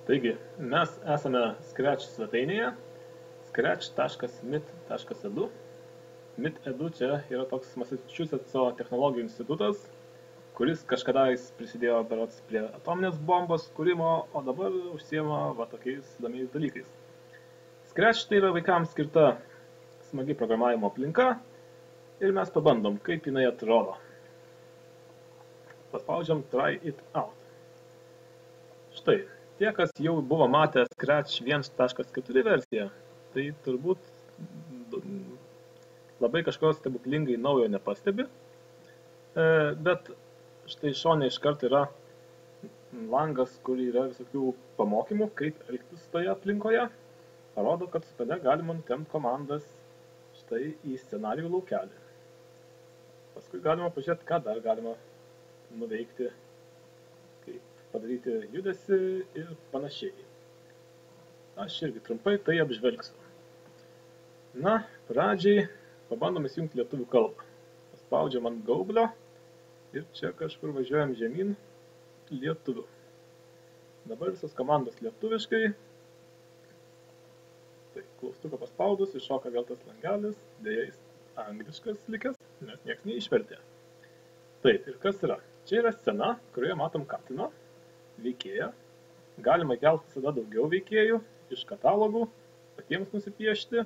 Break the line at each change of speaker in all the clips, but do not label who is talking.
Taigi, mes esame Scratch svetainėje scratch.mit.edu. Mit.edu čia yra toks Massachusetso technologijų institutas, kuris kažkadais prisidėjo berods prie atominės bombos kūrimo, o dabar užsiema tokiais įdomiais dalykais. Scratch tai yra vaikams skirta smagi programavimo aplinka ir mes pabandom, kaip jinai atrodo. Paspaudžiam Try it out. Štai, tie, kas jau buvo matę Scratch 1.4 versiją, tai turbūt labai kažko stebuklingai naujo nepastebi, bet štai šone iš karto yra langas, kur yra visokių pamokymų, kaip elgtis toje aplinkoje. Parodo, kad su pade galima nutemti komandas štai į scenarijų laukelį. Paskui galima pažiūrėti, ką dar galima nuveikti, kaip padaryti judesį ir panašiai. Aš irgi trumpai tai apžvelgsiu. Na, pradžiai pabandom įsijungti lietuvių kalbą. Paspaudžiam ant gaublio ir čia kažkur važiuojam žemyn lietuvių. Dabar visos komandos lietuviškai. Tai klaustuką paspaudus, iššoka vėl tas langelis, dėja jis angliškas likęs, nes nieks neišvertė. Taip, ir kas yra? Čia yra scena, kurioje matom katiną, veikėją. Galima įkelti visada daugiau veikėjų, iš katalogų, patiems nusipiešti,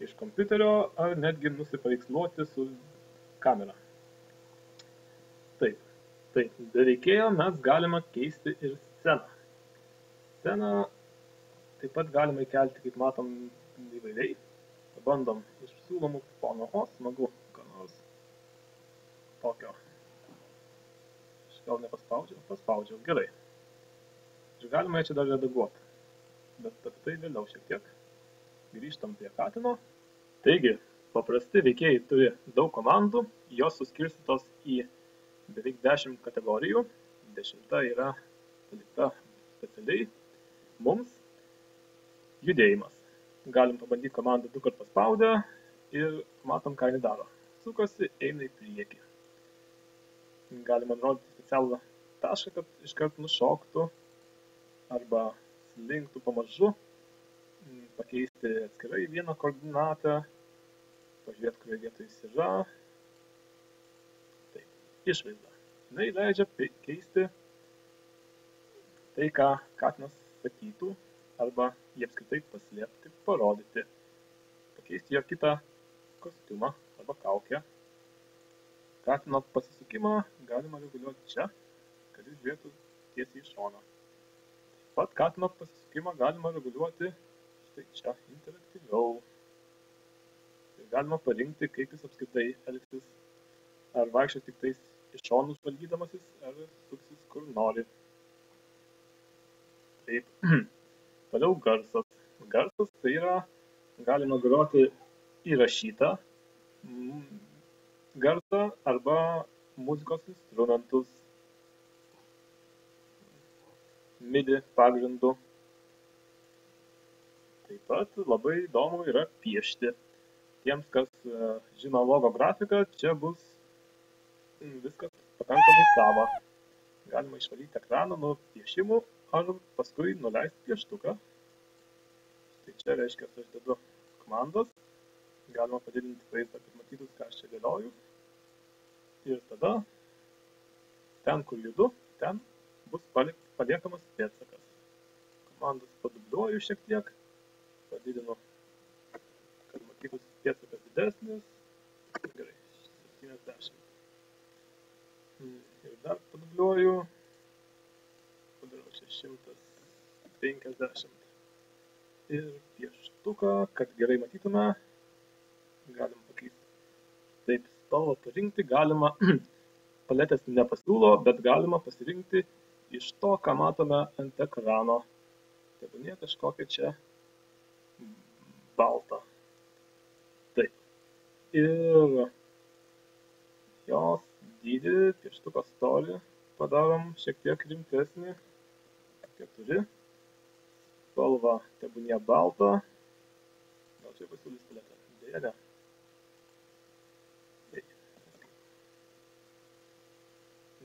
iš kompiuterio ar netgi nusipaveiksluoti su kamera. Taip, be veikėjo mes galima keisti ir sceną. Sceną taip pat galima įkelti, kaip matom, įvairiai. Pabandom iš siūlomų fono. O, smagu, ką nors tokio. Aš gal paspaudžiau, gerai. Ir galima čia dar redaguoti. Bet apie tai vėliau šiek tiek. Grįžtam prie katino. Taigi, paprasti veikėjai turi daug komandų, jos suskirstytos į beveik 10 kategorijų. 10 yra palikta specialiai mums. Judėjimas. Galim pabandyti komandą 2 kart paspaudę ir matom, ką jinai daro. Sukasi, eina į priekį. Galima nurodyti specialų tašką, kad iškart nušoktų arba slinktų pamažu, pakeisti atskirai vieną koordinatą, pažiūrėti, kurioje vietoje jis yra. Taip, išvaizda. Jinai leidžia keisti tai, ką katinas sakytų, arba jį apskritai paslėpti, parodyti, pakeisti jo kitą kostiumą arba kaukę. Katino pasisukimą galima reguliuoti čia, kad jis žiūrėtų tiesiai į šoną. Taip pat katino pasisukimą galima reguliuoti štai čia, interaktyviau. Ir galima parinkti, kaip jis apskritai elgsis, ar vaikščios tik tais iš šonų žvalgydamasis, ar suksis kur nori. Taip. Toliau garsas. Garsas tai yra, galima groti įrašytą garsą arba muzikos instrumentus MIDI pagrindu. Taip pat labai įdomu yra piešti. Tiems, kas žino logo grafiką, čia bus viskas pakankamai sava. Galima išvalyti ekraną nuo piešimų ar paskui nuleisti pieštuką. Tai čia reiškia, aš dedu komandas. Galima padidinti vaizdą, kad matytus, ką aš čia dėlioju. Ir tada, ten, kur judu, ten bus paliekamas pėdsakas. Komandas padubliuoju šiek tiek, padidinu, kad matytus pėdsakas didesnis. Gerai, 70. Ir dar padubliuoju. Padarau 650. Ir pieštuką, kad gerai matytume, galim pakeisti. Taip, spalvą parinkti galima, paletės nepasiūlo, bet galima pasirinkti iš to, ką matome ant ekrano. Tebūnie kažkokia čia balta. Taip. Ir jos dydį, pieštuko storį padarom šiek tiek rimtesnį. 4. Spalva tebūnie balta. Gal čia pasiūlys paletę? Deja, ne.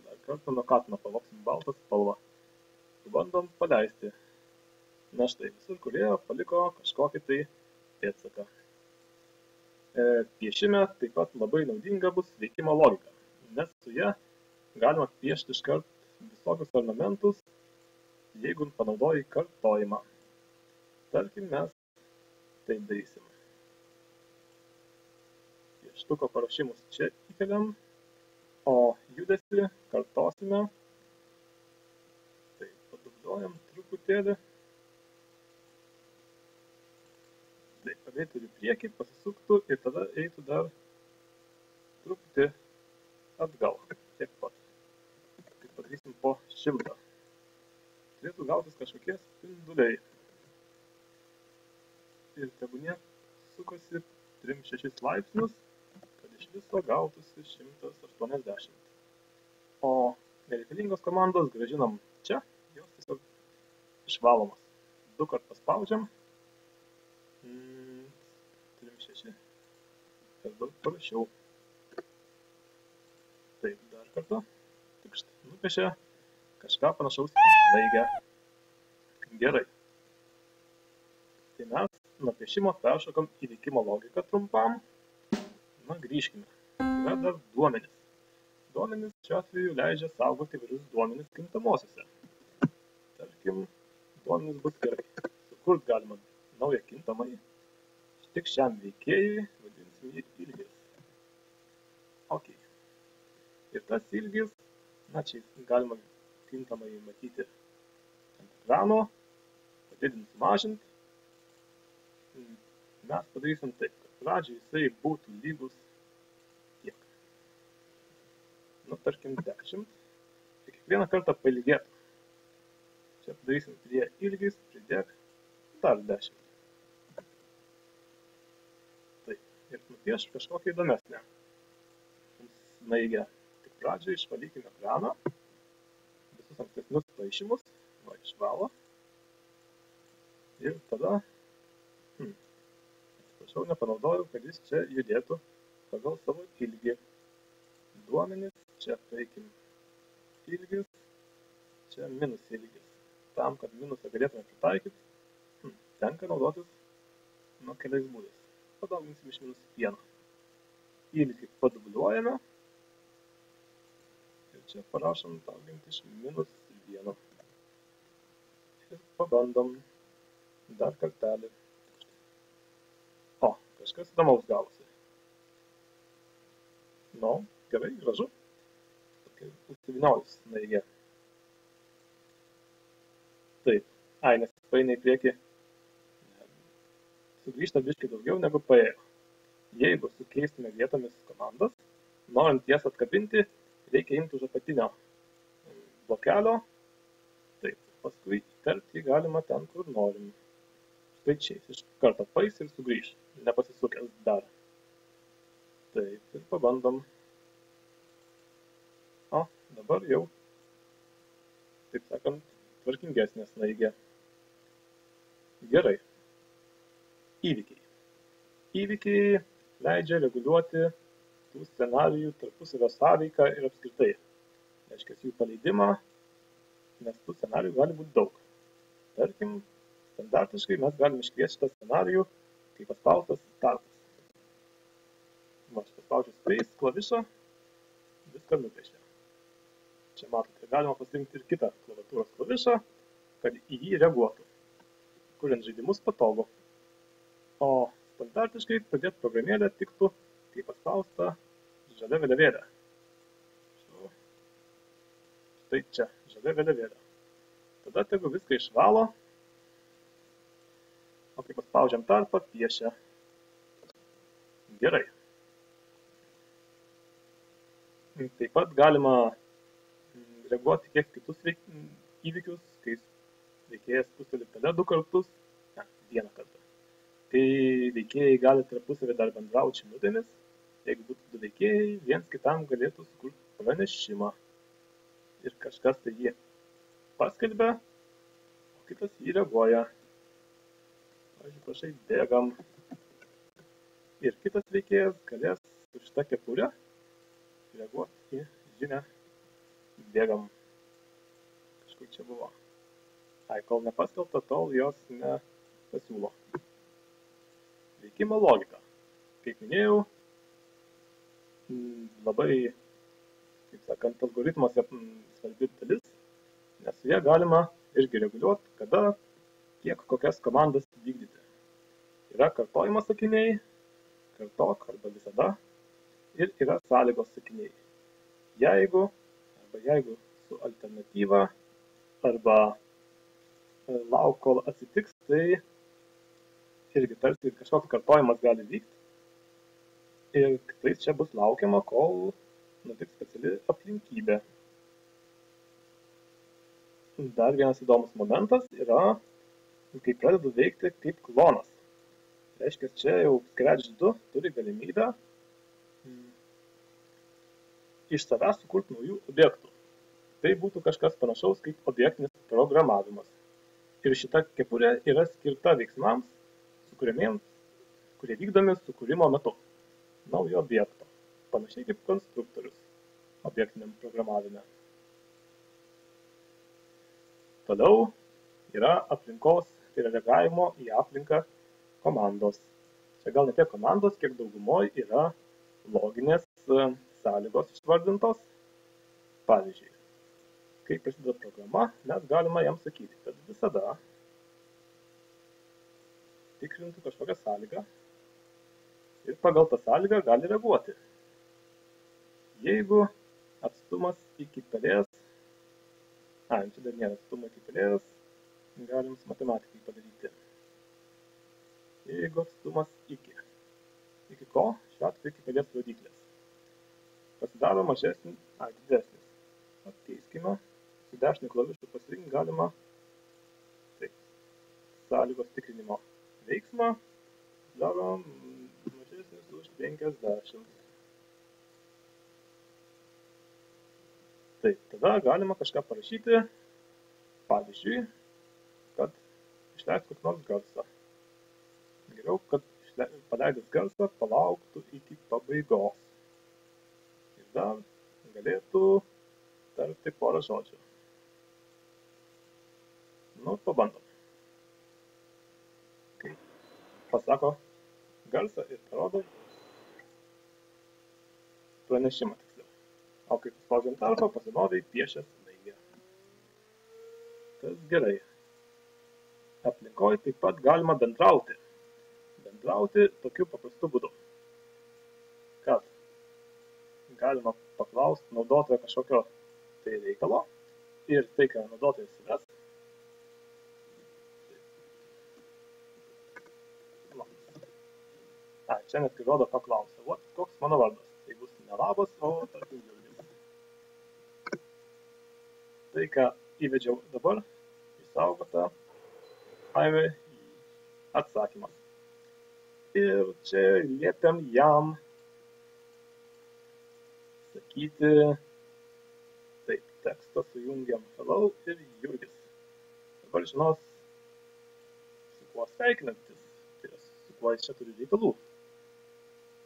Dar kartą nuo katino pavoksim baltą spalvą. Pabandom paleisti. Na štai, visur kurie paliko kažkokį tai pėdsaką. Piešime taip pat labai naudinga bus veikimo logika, nes su ja galima piešti iškart visokius ornamentus, jeigu panaudoji kartojimą. Tarkim, mes taip darysim. Pieštuko parašymus čia įkeliam, o judesį kartosime. Taip, padubliuojam truputėlį. Taip, kad eitų į priekį, pasisuktų ir tada eitų dar truputį atgal. Tiek pat. Kaip padarysim po 100. Turėtų gautis kažkokie spinduliai. Ir tebūnie sukosi 3-6 laipsnius, kad iš viso gautųsi 180. O nereikalingos komandos grąžinam čia, jos tiesiog išvalomas. 2 kart paspaudžiam. 3-6. Per daug parašiau. Taip, dar kartą. Tikšt, nupiešė kažką panašaus į snaigę. Gerai. Tai mes nuo piešimo peršokam į veikimo logiką trumpam. Na, grįžkime. Yra dar duomenys. Duomenys šiuo atveju leidžia saugoti įvairius duomenys kintamosiuose. Tarkim, duomenys bus gerai. Sukurt galima naują kintamąjį. Tik šiam veikėjui vadinsim jį ilgis. Ok. Ir tas ilgis, na čia galima kintamąjį matyti ant ekrano, padidinti, sumažinti. Mes padarysim taip, kad pradžiai jisai būtų lygus tiek. Nu, tarkim 10. Ir kiekvieną kartą pailgėtų. Čia padarysim prie ilgis, pridėk dar 10. Ir nupiešk kažkokią įdomesnę snaigę. Tik pradžiai išvalykime ekraną, visus ankstesnius paišymus, išvalo. Ir tada, atsiprašau, nepanaudojau, kad jis čia judėtų pagal savo ilgį. Duomenys, čia paeikim ilgis, čia minus ilgis. Tam, kad minusą galėtume pritaikyti, tenka naudotis keliais būdais. Padauginsim iš -1. Ilgį padubliuojame. Ir čia parašom dauginti iš -1. Ir pabandom dar kartelį. O, kažkas įdomaus gavosi. Nu, gerai, gražu. Tokia užsivyniojus snaigė. Taip, nes paeina į priekį. Sugrįžta biškai daugiau negu paėjo. Jeigu sukeistume vietomis komandas, norint jas atkabinti, reikia imti už apatinio blokelio. Taip, paskui įterpti galima ten, kur norim. Štai čia jis iš karto pais ir sugrįž, nepasisukęs dar. Taip, ir pabandom. O, dabar jau, taip sakant, tvarkingesnė snaigė. Gerai. Įvykiai. Įvykiai leidžia reguliuoti tų scenarijų tarpusavio sąveiką ir apskritai. Reiškia jų paleidimą, nes tų scenarijų gali būti daug. Tarkim, standartiškai mes galime iškviesti šitą scenarijų, kai paspaustas startas. Aš paspaudžiu Space klavišą, viską nupiešė. Čia matote, galima pasirinkti ir kitą klaviatūros klavišą, kad į jį reaguotų. Kuriant žaidimus patogu. O standartiškai pradėti programėlę tiktų, kai paspausta žalia vėliavėlė. Štai čia, žalia vėliavėlė. Tada tegu viską išvalo, o kai paspaudžiam tarpą, piešia. Gerai. Taip pat galima reaguoti kiek kitus įvykius, kai veikėjas spusteli pelę 2 kartus, ne, 1 kartą. Kai veikėjai gali tarpusavį dar bendrauti žinutėmis, jeigu būtų 2 veikėjai, viens kitam galėtų sukurti pranešimą. Ir kažkas tai jį paskelbia, o kitas jį reaguoja. Pavyzdžiui, prašai, bėgam. Ir kitas veikėjas galės su šita kepurė reaguoti į žinią bėgam. Kažkur čia buvo. Kol nepaskelbta, tol jos nepasiūlo. Veikimo logika. Kaip minėjau, labai, kaip sakant, algoritmas svarbi dalis, nes su ja galima irgi reguliuoti, kada, kiek, kokias komandas vykdyti. Yra kartojimo sakiniai, kartok arba visada, ir yra sąlygos sakiniai. Jeigu su alternatyva, arba lauk, kol atsitiks, tai irgi tarsi kažkoks kartojimas gali vykti. Ir tai čia bus laukiama, kol nutiks speciali aplinkybė. Dar vienas įdomus momentas yra, kai pradedu veikti kaip klonas. Reiškia, čia jau Scratch 2 turi galimybę iš savęs sukurti naujų objektų. Tai būtų kažkas panašaus kaip objektinis programavimas. Ir šita kepurė yra skirta veiksmams, kurie vykdomi sukūrimo metu naujo objekto. Panašiai kaip konstruktorius objektiniam programavime. Toliau yra aplinkos, tai yra reagavimo į aplinką komandos. Čia gal ne tiek komandos, kiek daugumoje yra loginės sąlygos išvardintos. Pavyzdžiui, kai prasideda programa, mes galime jam sakyti, kad visada tikrintų kažkokią sąlygą ir pagal tą sąlygą gali reaguoti. Jeigu atstumas iki pelės, čia dar nėra atstumo iki pelės, galim su matematikai padaryti. Jeigu atstumas iki ko, šiuo atveju iki pelės rodiklės, pasidaro mažesnis, didesnis. Keiskime, su dešiniu klavišu pasirinkti galima sąlygos tikrinimo veiksmą, darom mažesnis už 50. Tada galima kažką parašyti, pavyzdžiui, kad išleistų kokį nors garsą. Geriau, kad paleidęs garsą palauktų iki pabaigos. Ir dar galėtų tarti porą žodžių. Pabandom. Kai pasako garsą ir parodo pranešimą tiksliau. O kai paspaudžiam tarpą, pasirodai piešęs snaigę. Tas gerai. Aplinkoje taip pat galima bendrauti. Bendrauti tokiu paprastu būdu. Kad galima paklausti naudotojo kažkokio tai reikalo ir tai, ką naudotojas įves. Čia net kai rodo paklausą. Koks mano vardas? Tai bus ne labas, o tarkim Jurgis. Tai, ką įvedžiau dabar, išsaugota atsakymas. Ir čia liepiam jam sakyti, tekstą sujungiam hello ir Jurgis. Dabar žinos, su kuo sveikinantis, su kuo čia turi reikalų.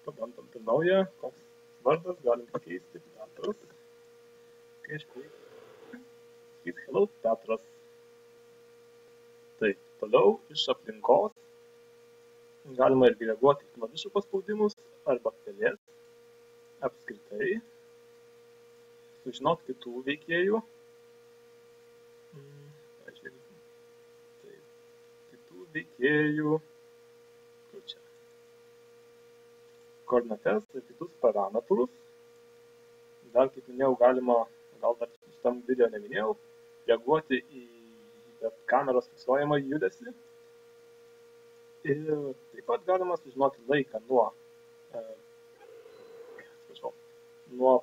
Pabandom pirmauja, koks vardas, galim pakeisti Petras. Kai aš sakyti hello Petras. Toliau iš aplinkos galima irgi reaguoti į klavišų paspaudimus arba pelės, apskritai, sužinoti kitų veikėjų. Kitų veikėjų, kur čia? Koordinates ir kitus parametrus. Dar, kaip minėjau, galima, gal dar šitam video neminėjau, reaguoti į kameros fiksuojamą judesį. Ir taip pat galima sužinoti laiką nuo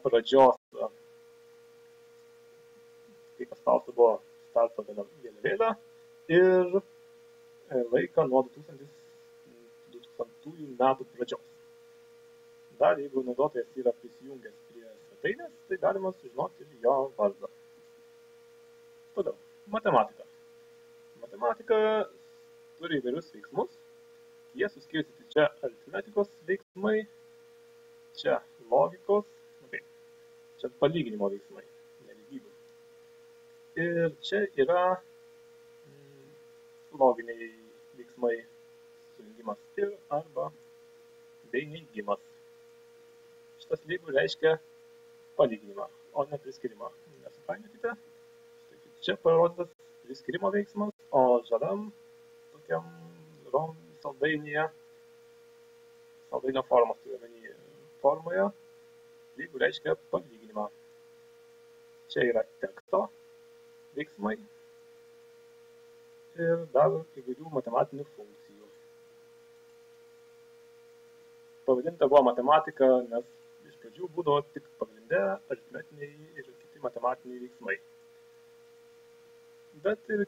pradžios, kai paspausta buvo starto vėliavėlė, ir laiką nuo 2000 metų pradžios. Dar, jeigu naudotojas yra prisijungęs prie svetainės, tai galima sužinoti ir jo vardą. Toliau, matematika. Matematika turi įvairius veiksmus. Jie suskirstyti čia aritmetikos veiksmai, čia logikos, čia palyginimo veiksmai, nelygybių. Ir čia yra loginiai veiksmai sujungimas ir arba bei neigimas. Šitas lygu reiškia palyginimą, o ne priskirimą. Nesupainiokite. Čia parodytas priskirimo veiksmas, o žaliam tokiam saldainyje, saldainio formos formoje, lygu reiškia palyginimą. Čia yra teksto veiksmai ir dar įvairių matematinių funkcijų. Pavadinta buvo matematika, nes iš pradžių būdavo tik pagrinde aritmetiniai ir kiti matematiniai veiksmai. Bet ir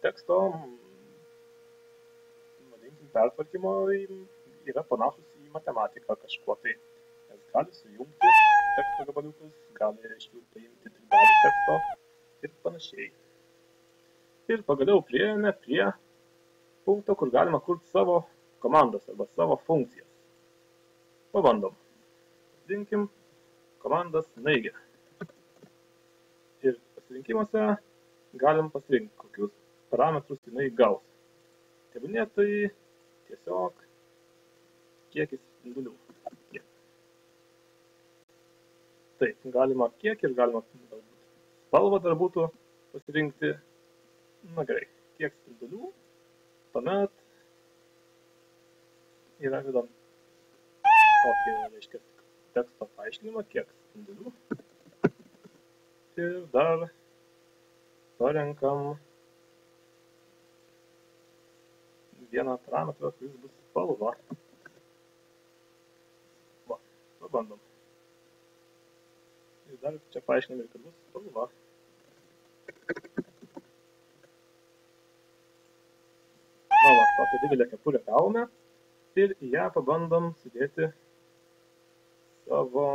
teksto, vadinkim, pertvarkymo yra panašus į matematiką kažkuo tai. Nes gali sujungti teksto gabaliukus, gali iš jų paimti tik dalį teksto ir panašiai. Ir pagaliau priėjome prie punkto, kur galima kurti savo komandas arba savo funkcijas. Pabandom. Pasirinkime komandas naigė. Ir pasirinkimuose galim pasirinkti, kokius parametrus jinai gaus. Tebūnie tai tiesiog kiekis spindulių. Taip, galima kiek ir galima spalvą dar būtų pasirinkti. Na gerai, kiek spindulių, tuomet įravidom tokį, reiškia, teksto paaiškinimą, kiek spindulių. Ir dar parenkam vieną parametrą, kuris bus spalva. Va, pabandom. Ir dar čia paaiškiname, kad bus spalva. Tokią didelę kepurę gavome ir į ją pabandom sudėti savo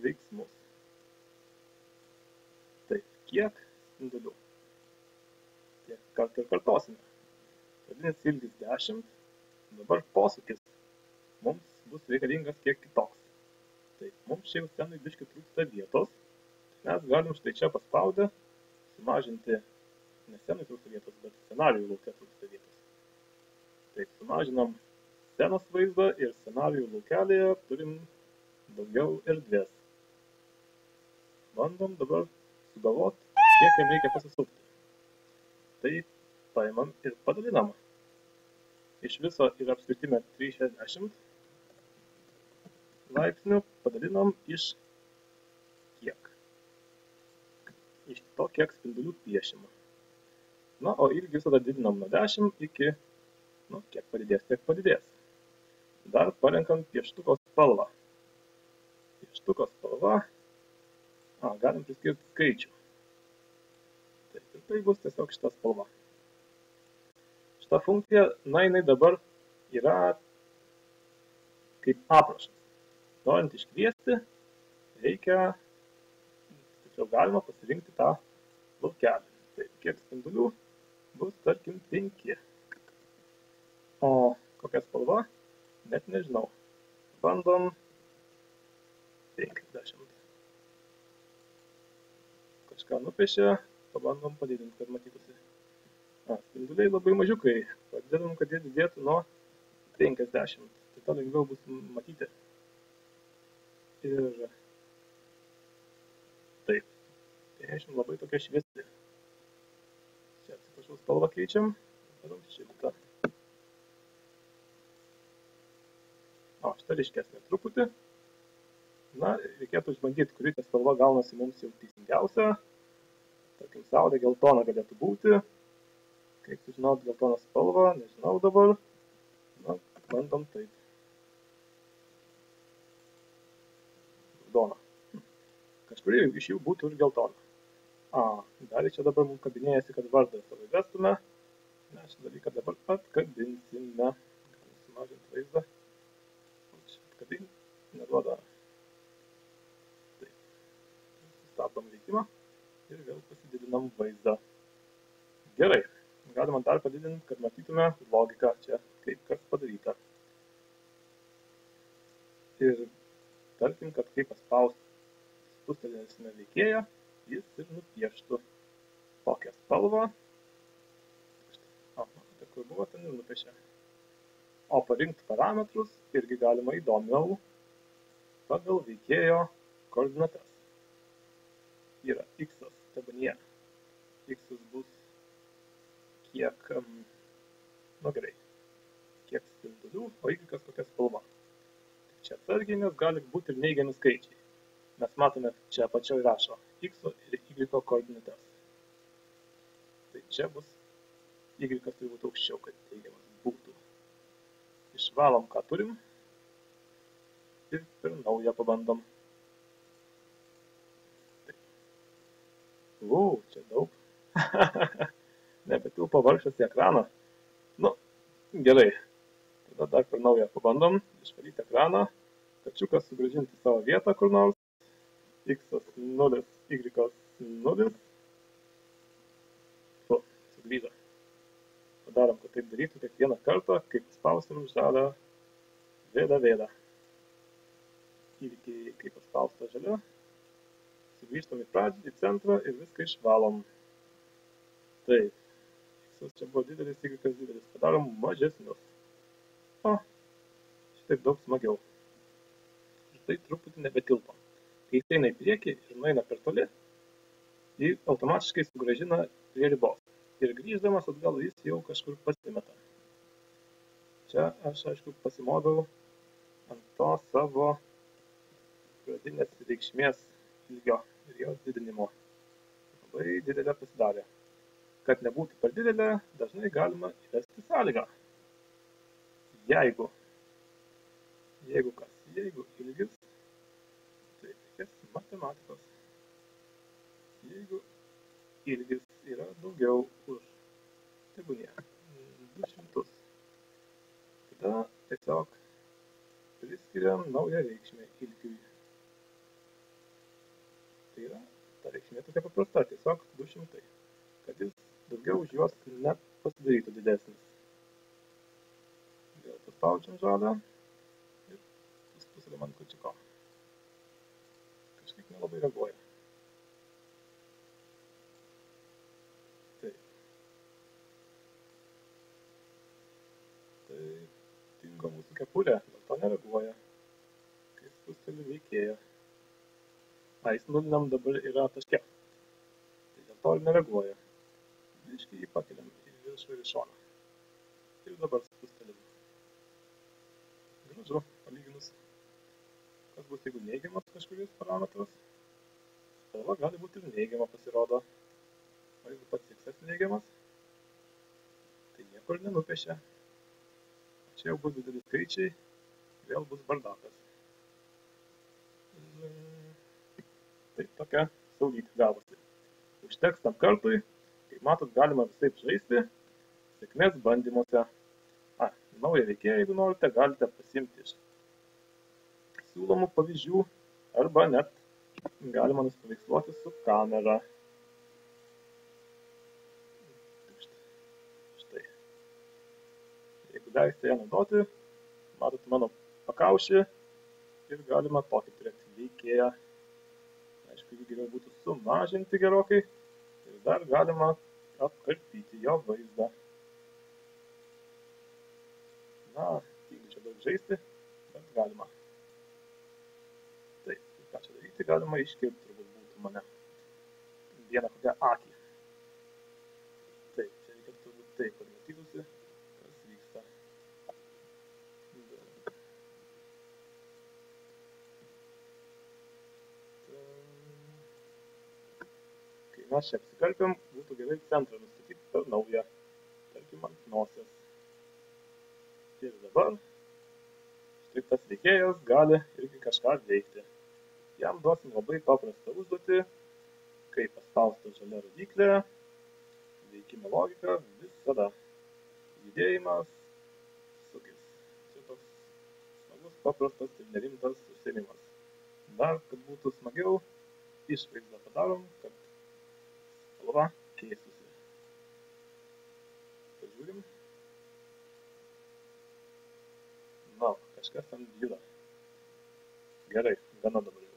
veiksmus. Taip, kiek spindulių? Tiek kartą ir kartosime. Pradinis ilgis 10, dabar posūkis mums bus reikalingas kiek kitoks. Taip, mums čia jau scenai biškį trūksta vietos. Mes galim štai čia paspaudę sumažinti, ne scenai trūksta vietos, bet scenarijų lauke trūksta vietos. Taip, sumažinom scenos vaizdą ir scenarijų laukelėje turim daugiau erdvės. Bandom dabar sugalvoti, kiek jam reikia pasisukti. Tai paimam ir padalinam. Iš viso yra apskritime 360 laipsnių, padalinam iš kiek. Iš to, kiek spindulių piešima. Na, o ilgį visada didinam nuo 10 iki kiek padidės, tiek padidės. Dar parenkam pieštuko spalvą. Pieštuko spalva. Galim priskirti skaičių. Taip, ir tai bus tiesiog šita spalva. Šita funkcija, jinai dabar yra kaip aprašas. Norint iškviesti, reikia, tiksliau galima pasirinkti tą laukelį. Taip, kiek spindulių bus, tarkim, 5. O kokia spalva? Net nežinau. Bandom 50. Kažką nupiešė, pabandom padidinti, kad matytųsi. Spinduliai labai mažiukai. Padidinam, kad jie didėtų nuo 50. Tai to lengviau bus matyti. Ir taip. 50 labai tokia šviesi. Čia atsiprašau, spalvą keičiam. Darom šiltą. Šitą ryškesnė truputį. Na, reikėtų išbandyti, kuri ta spalva gaunasi mums jau teisingiausia. Tarkim, saulė geltona galėtų būti. Kaip sužinot geltoną spalvą, nežinau dabar. Na, bandom taip. Raudona. Kažkuri iš jų būtų ir geltona. Dar čia dabar mums kabinėjasi, kad vardą savo įvestume. Na, šitą dalyką dabar atkabinsime. Galim sumažinti vaizdą. Atkabinti neduoda. Taip. Sustabdom veikimą ir vėl pasididinam vaizdą. Gerai. Galima dar padidinti, kad matytume logiką čia, kaip kas padaryta. Ir tarkim, kad kai spustelinsime veikėją, jis ir nupieštų tokią spalvą. kur buvo, ten ir nupiešė. O parinkti parametrus irgi galima įdomiau pagal veikėjo koordinates. Yra x-as, tebūnie. X-as bus kiek, gerai, kiek spindulių, o y-as kokia spalva. Tik čia atsargiai, nes gali būti ir neigiami skaičiai. Mes matome, čia apačioje rašo x ir y koordinates. Tai čia bus y-as turi būti aukščiau, kad teigiamas būtų. Išvalom, ką turim. Ir per naują pabandom. Čia daug. Nebetilpo vargšas į ekraną. Nu, gerai. Tada dar per naują pabandom išvalyti ekraną. Kačiukas sugrąžinti savo vietą kur nors. X-as 0, Y-as 0. Sugrįžo. Padarom, kad taip darytų kiekvieną kartą, kai paspausim žalią vėdą. Įvykiai, kai paspausta žalia. Sugrįžtam į pradžią, į centrą ir viską išvalom. Taip. X-as čia buvo didelis, Y-as didelis. Padarom mažesnius. O, šitaip daug smagiau. Ir tai truputį nebetilpo. Kai jis eina į priekį ir nueina per toli, jį automatiškai sugrąžina prie ribos. Ir grįždamas atgal jis jau kažkur pasimeta. Čia aš, aišku, pasimoviau ant to savo pradinės reikšmės ilgio ir jos didinimo. Labai didelė pasidarė. Kad nebūtų per didelė, dažnai galima įvesti sąlygą. Jeigu ilgis, tai reikės matematikos. Jeigu ilgis yra daugiau už, tebūnie, 200, tada tiesiog priskiriam naują reikšmę ilgiui. Tai yra, ta reikšmė tokia paprasta, tiesiog 200, kad jis daugiau už juos nepasidarytų didesnis. Vėl paspaudžiam žalią ir pusėlėm ant kačiuko. Kažkaip nelabai reaguoja. Taip. Tai dingo mūsų kepurė, dėl to nereaguoja. Kai spusteliu veikėją. Jis nuliniam dabar yra taške. Tai dėl to ir nereaguoja. Biškį jį pakeliam į viršų ir į šoną. Ir dabar spustelim. Gražu, palyginus. Kas bus, jeigu neigiamas kažkuris parametras? Spalva gali būti ir neigiama pasirodo. O jeigu pats x neigiamas, tai niekur nenupiešia. Čia jau bus dideli skaičiai, vėl bus bardakas. Tai tokia saulytė gavosi. Užteks tam kartui, kaip matot, galima visaip žaisti, sėkmės bandymuose. Naują veikėją, jeigu norite, galite pasiimti iš siūlomų pavyzdžių, arba net galima nusipaveiksluoti su kamera. Štai. Jeigu leisite ją naudoti, matot mano pakaušį ir galima tokį turėti veikėją. Aišku, jį geriau būtų sumažinti gerokai ir dar galima apkarpyti jo vaizdą. Jeigu čia daug žaisti, bet galima. Taip, ką čia daryti, galima iškirpti, turbūt būtų mane vieną kokią akį. Taip, čia reikėtų turbūt taip, kad matytųsi, kas vyksta. Kai mes čia apsikarpiam, būtų gerai centrą nustatyti per naują, tarkim ant nosies. Ir dabar štai tas veikėjas gali irgi kažką veikti. Jam duosim labai paprastą užduotį, kai paspausta žalia rodyklė, veikimo logika visada. Judėjimas, sukis. Čia toks smagus, paprastas ir nerimtas užsiėmimas. Dar, kad būtų smagiau, išvaizdą padarom, kad spalva keistųsi. Pažiūrim. Kažkas ten juda. Gerai, gana dabar.